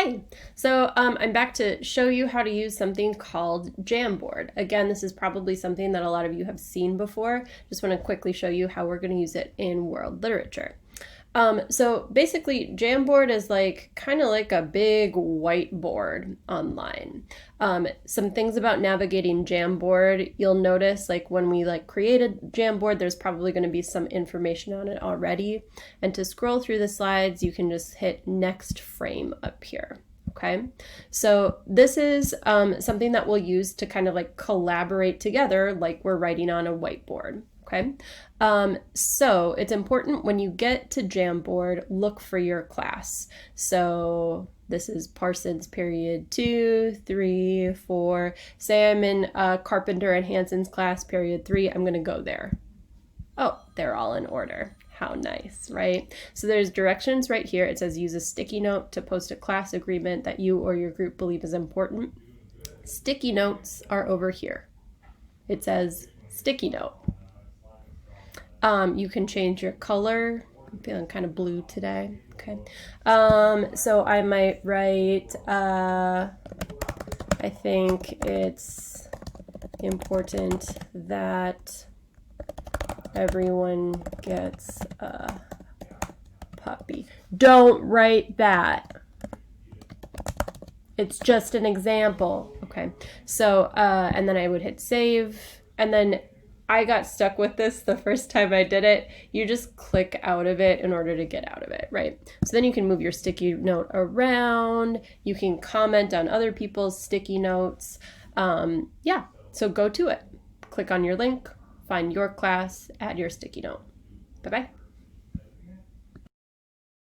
Hi, so I'm back to show you how to use something called Jamboard. Again, this is probably something that a lot of you have seen before. Just want to quickly show you how we're going to use it in world literature. So basically, Jamboard is kind of like a big whiteboard online. Some things about navigating Jamboard, you'll notice when we created Jamboard, there's probably going to be some information on it already. And to scroll through the slides, you can just hit next frame up here. Okay, so this is something that we'll use to kind of collaborate together like we're writing on a whiteboard. Okay, so it's important when you get to Jamboard, look for your class. So this is Parsons period 2, 3, 4. Say I'm in Carpenter and Hanson's class period 3, I'm going to go there. Oh, they're all in order. How nice, right? So there's directions right here. It says use a sticky note to post a class agreement that you or your group believe is important. Sticky notes are over here. It says sticky note. You can change your color. I'm feeling kind of blue today. Okay. So I might write, I think it's important that everyone gets a puppy. Don't write that. It's just an example. Okay. So, and then I would hit save, and then I got stuck with this the first time I did it. You just click out of it in order to get out of it, right? So then you can move your sticky note around. You can comment on other people's sticky notes. Yeah, so go to it. Click on your link, find your class, add your sticky note. Bye-bye.